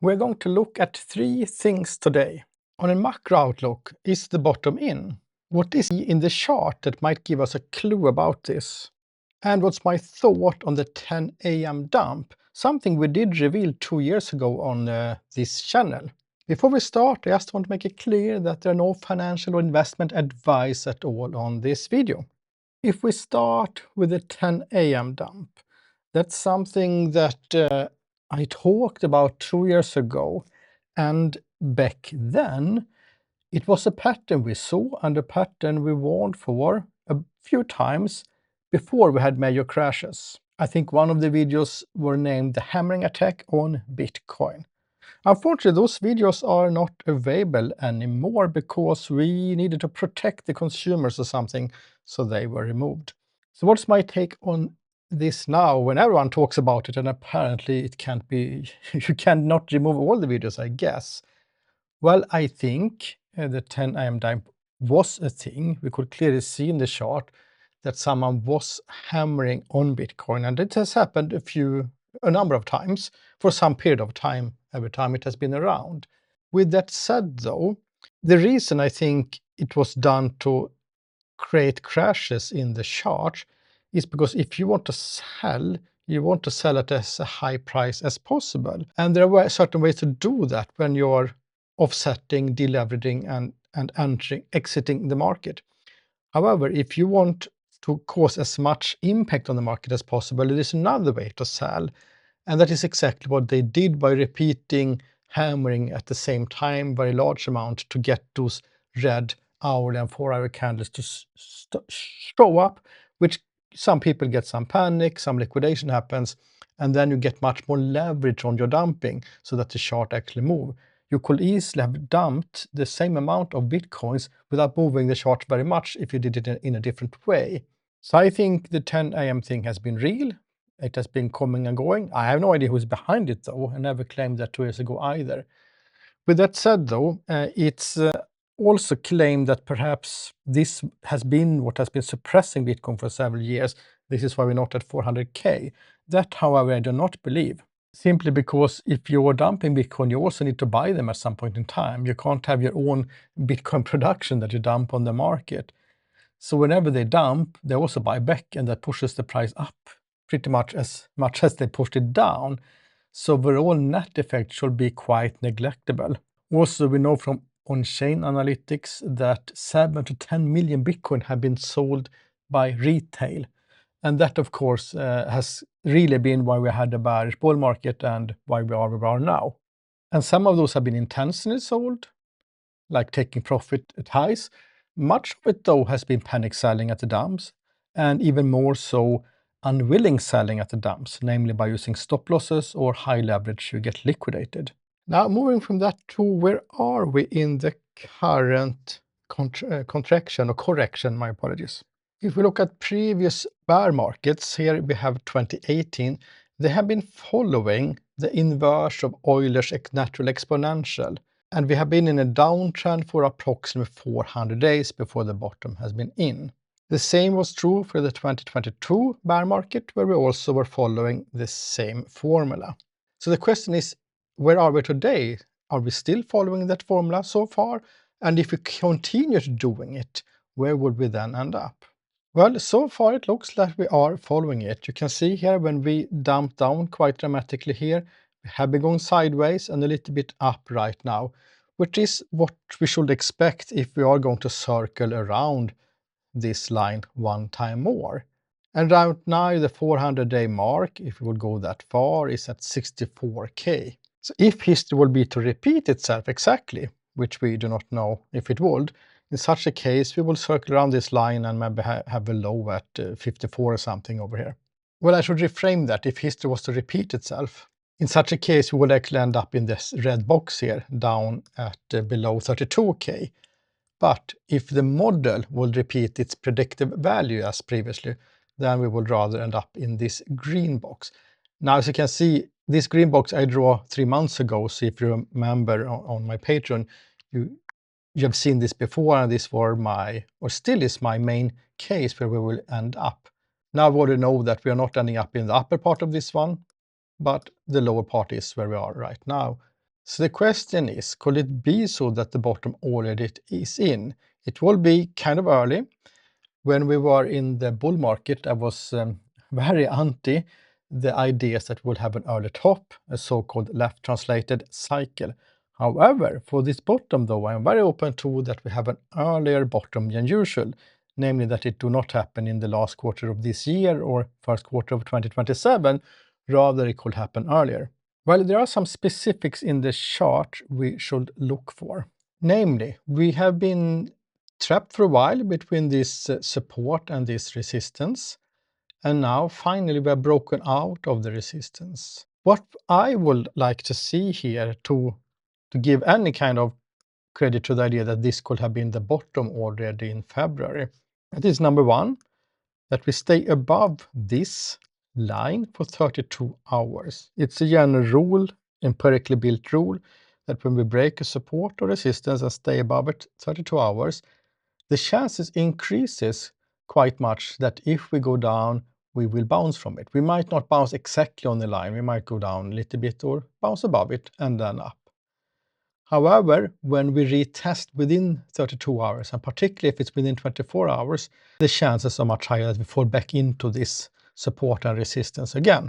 We're going to look at three things today. On a macro outlook, is the bottom in? What is in the chart that might give us a clue about this? And what's my thought on the 10 a.m. dump, something we did reveal 2 years ago on this channel. Before we start, I just want to make it clear that there are no financial or investment advice at all on this video. If we start with the 10 a.m. dump, that's something that I talked about 2 years ago, and back then it was a pattern we saw and a pattern we warned for a few times before we had major crashes. I think one of the videos were named the hammering attack on Bitcoin. Unfortunately, those videos are not available anymore because we needed to protect the consumers or something, so they were removed. So what's my take on this now when everyone talks about it and apparently it can't be, you cannot remove all the videos, I guess. Well, I think the 10 AM dump was a thing. We could clearly see in the chart that someone was hammering on Bitcoin, and it has happened a number of times for some period of time, every time it has been around. With that said, though, the reason I think it was done to create crashes in the chart is because if you want to sell, you want to sell at as a high price as possible. And there are certain ways to do that when you're offsetting, deleveraging, and exiting the market. However, if you want to cause as much impact on the market as possible, there is another way to sell. And that is exactly what they did by repeating hammering at the same time, very large amount, to get those red hourly and 4-hour candles to show up, which some people get some panic, some liquidation happens, and then you get much more leverage on your dumping so that the chart actually move. You could easily have dumped the same amount of Bitcoins without moving the chart very much if you did it in a different way. So I think the 10 AM thing has been real. It has been coming and going. I have no idea who's behind it, though. I never claimed that 2 years ago either. With that said, though, it's also claimed that perhaps this has been what has been suppressing Bitcoin for several years. This is why we're not at 400K. That, however, I do not believe. Simply because if you're dumping Bitcoin, you also need to buy them at some point in time. You can't have your own Bitcoin production that you dump on the market. So whenever they dump, they also buy back, and that pushes the price up pretty much as they pushed it down. So overall net effect should be quite neglectable. Also, we know from on-chain analytics that 7 to 10 million Bitcoin have been sold by retail. And that, of course, has really been why we had a bearish bull market and why we are where we are now. And some of those have been intentionally sold, like taking profit at highs. Much of it, though, has been panic selling at the dumps, and even more so, unwilling selling at the dumps, namely by using stop losses or high leverage, you get liquidated. Now, moving from that to where are we in the current contraction or correction, my apologies. If we look at previous bear markets, here we have 2018, they have been following the inverse of Euler's natural exponential. And we have been in a downtrend for approximately 400 days before the bottom has been in. The same was true for the 2022 bear market, where we also were following the same formula. So the question is, where are we today? Are we still following that formula so far? And if we continue doing it, where would we then end up? Well, so far it looks like we are following it. You can see here when we dump down quite dramatically here, we have been going sideways and a little bit up right now, which is what we should expect if we are going to circle around this line one time more. And right now the 400-day mark, if we would go that far, is at 64K. So if history will be to repeat itself exactly, which we do not know if it would, in such a case we will circle around this line and maybe have a low at 54 or something over here. Well, I should reframe that. If history was to repeat itself, in such a case we would actually end up in this red box here, down at below 32K. But if the model will repeat its predictive value as previously, then we would rather end up in this green box. Now, as you can see, this green box I drew 3 months ago, so if you remember on my Patreon, you have seen this before, and this were or still is my main case where we will end up. Now we already know that we are not ending up in the upper part of this one, but the lower part is where we are right now. So the question is, could it be so that the bottom already is in? It will be kind of early. When we were in the bull market, I was very anti the ideas that we'll have an early top, a so-called left translated cycle. However, for this bottom though, I'm very open to that we have an earlier bottom than usual, namely that it do not happen in the last quarter of this year or first quarter of 2027, rather it could happen earlier. Well, there are some specifics in the chart we should look for. Namely, we have been trapped for a while between this support and this resistance, and now finally we are broken out of the resistance. What I would like to see here to give any kind of credit to the idea that this could have been the bottom already in February. That is number one, that we stay above this line for 32 hours. It's a general rule, empirically built rule, that when we break a support or resistance and stay above it 32 hours, the chances increases quite much that if we go down, we will bounce from it. We might not bounce exactly on the line, we might go down a little bit or bounce above it and then up. However, when we retest within 32 hours, and particularly if it's within 24 hours, the chances are much higher that we fall back into this support and resistance again.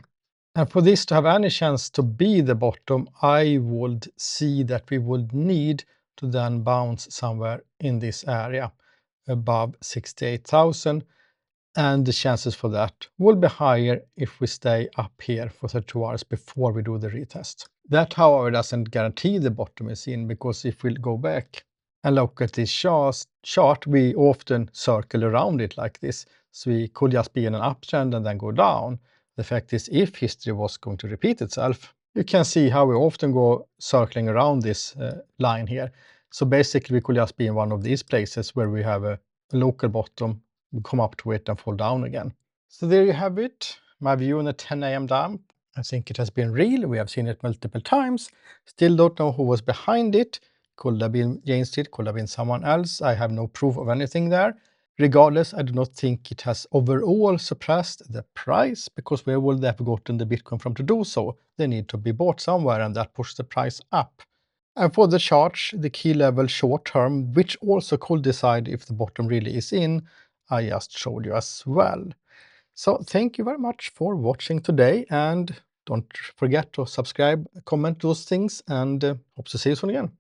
And for this to have any chance to be the bottom, I would see that we would need to then bounce somewhere in this area above 68,000, and the chances for that will be higher if we stay up here for 32 hours before we do the retest. That, however, doesn't guarantee the bottom is in, because if we go back and look at this chart, we often circle around it like this. So we could just be in an uptrend and then go down. The fact is, if history was going to repeat itself, you can see how we often go circling around this line here. So basically, we could just be in one of these places where we have a local bottom, we come up to it and fall down again. So there you have it, my view on the 10 a.m. dump. I think it has been real. We have seen it multiple times. Still don't know who was behind it. Could have been Jane Street, could have been someone else. I have no proof of anything there. Regardless, I do not think it has overall suppressed the price, because where would they have gotten the Bitcoin from to do so? They need to be bought somewhere, and that pushes the price up. And for the charts, the key level short term, which also could decide if the bottom really is in, I just showed you as well. So thank you very much for watching today, and don't forget to subscribe, comment those things, and hope to see you soon again.